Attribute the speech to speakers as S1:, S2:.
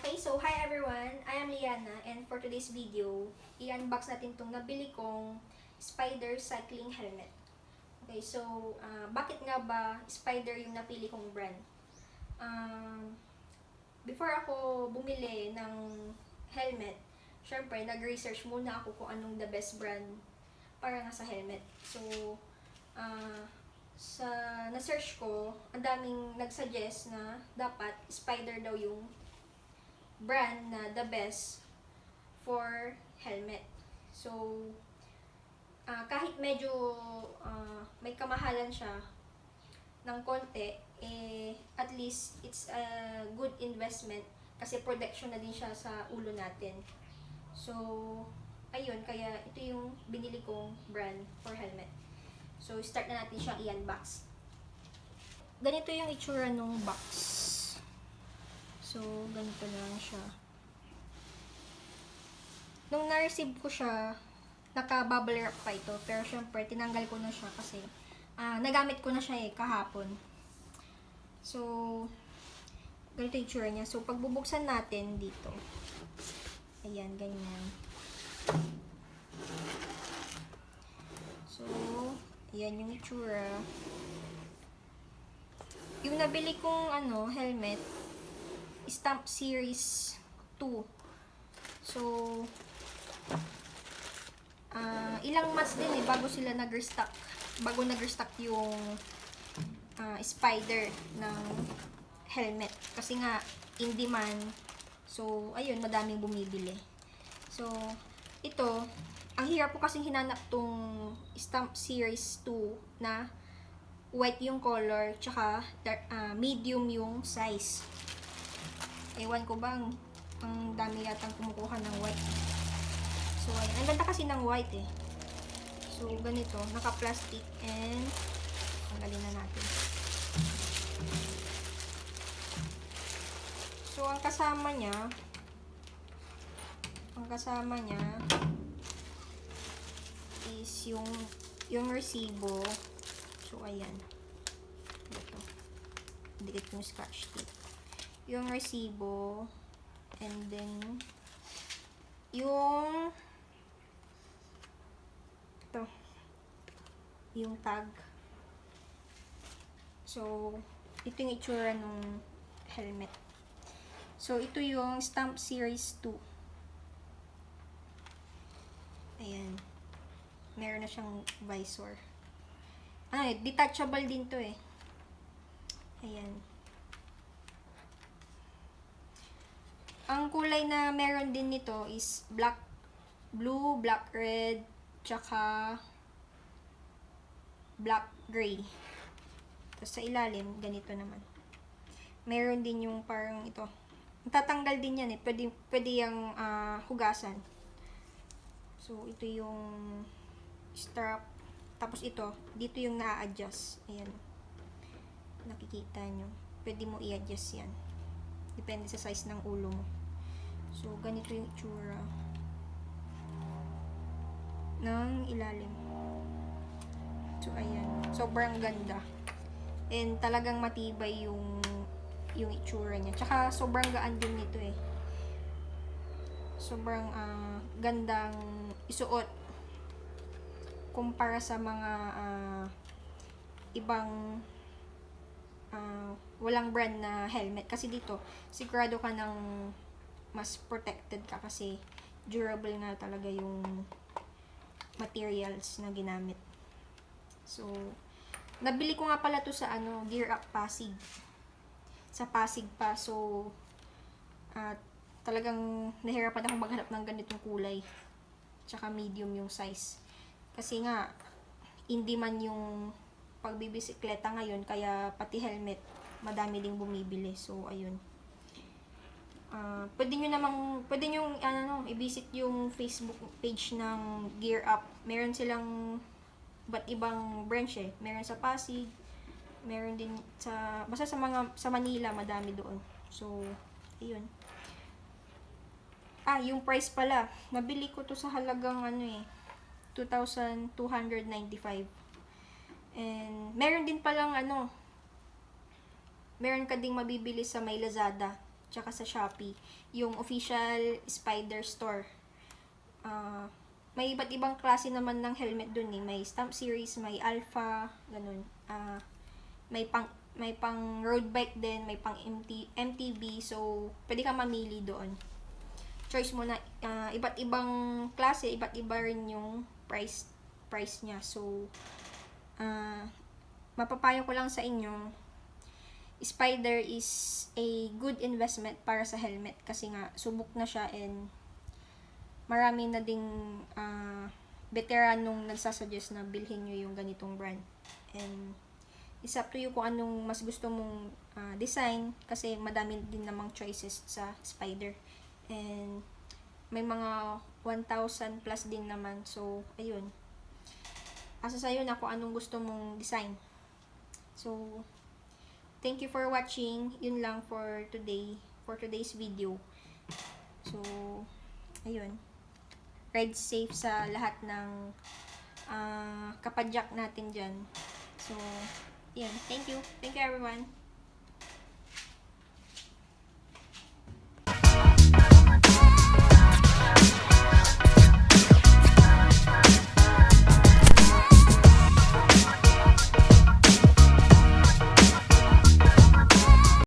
S1: Okay, so hi everyone, I am Liana, and for today's video, i-unbox natin itong nabili kong SPYDER cycling helmet. Okay, so bakit nga ba SPYDER yung napili kong brand? Before ako bumili ng helmet, syempre nag-research muna ako kung anong the best brand para nga sa helmet. So, sa na-search ko, ang daming nag-suggest na dapat SPYDER daw yung brand na the best for helmet. So, kahit medyo may kamahalan siya ng konti, at least it's a good investment kasi protection na din siya sa ulo natin. So, ayun, kaya ito yung binili kong brand for helmet. So, start na natin siyang i-unbox. Ganito yung itsura ng box. So, ganito na lang siya. Nung na-receive ko siya, naka-bubble wrap pa ito. Pero syempre, tinanggal ko na siya kasi nagamit ko na siya kahapon. So, ganito yung itsura niya. So, pagbubuksan natin dito. Ayan, ganyan. So, ayan yung itsura. Yung nabili kong helmet, Stump Series 2. So, ilang months din bago sila nag-restock. Bago nag-restock yung SPYDER ng helmet. Kasi nga, in demand. So, ayun, madaming bumibili. So, ito, ang hirap po kasing hinanap tong Stump Series 2 na white yung color, tsaka medium yung size. Ewan ko ba, ang dami yatang kumukuha ng white. So, ang ganda kasi ng white So, ganito, naka-plastic and tanggalin na natin. So, ang kasama niya is yung resibo. So, ayan. Ito. Dikit yung scotch tape. Yung resibo, and then yung tag. So, ito yung itsura ng helmet. So, ito yung Stump Series 2. Ayan. Meron na siyang visor. Detachable din to Ayan. Ang kulay na meron din nito is blue, black, red, tsaka black, gray. Tapos sa ilalim, ganito naman. Meron din yung parang ito. Tatanggal din yan Pwede yung hugasan. So, ito yung strap. Tapos ito, dito yung na-adjust. Ayan. Nakikita nyo. Pwede mo i-adjust yan. Depende sa size ng ulo mo. So, ganito yung itsura ng ilalim. So, ayan. Sobrang ganda. And talagang matibay yung itsura niya. Tsaka, sobrang gaan din nito Sobrang gandang isuot kumpara sa mga ibang walang brand na helmet. Kasi dito, sigurado ka ng mas protected ka kasi durable na talaga yung materials na ginamit. So, nabili ko nga pala to sa Gear Up Pasig. Sa Pasig pa. So, talagang nahirapan akong maghanap ng ganitong kulay. Tsaka medium yung size. Kasi nga, in demand yung pagbibisikleta ngayon, kaya pati helmet, madami ding bumibili. So, ayun. Pwede nyo i-visit yung Facebook page ng Gear Up. Meron silang ba't ibang branch Meron sa Pasig, meron din basta sa Manila, madami doon. So, ayun. Yung price pala. Nabili ko to sa halagang 2,295. And meron din palang meron ka ding mabibili sa may Lazada. tsaka sa Shopee, yung official Spider store. May iba't ibang klase naman ng helmet dun eh. May stump series, may alpha, ganun. May pang road bike din, may pang MTB, so pwede kang mamili doon. Choice mo na, iba't ibang klase, iba't iba rin yung price niya. So, mapapayo ko lang sa inyo, Spider is a good investment para sa helmet kasi nga subok na siya and marami na ding veteranong nagsasuggest na bilhin nyo yung ganitong brand. And it's up to you kung anong mas gusto mong design kasi madami din namang choices sa Spider. And may mga 1,000 plus din naman. So, ayun. Asa sa'yo na kung anong gusto mong design. So, thank you for watching. Yun lang for today's video. So, ayun. Ride safe sa lahat ng kapadyak natin dyan. So, yun. Thank you. Thank you everyone.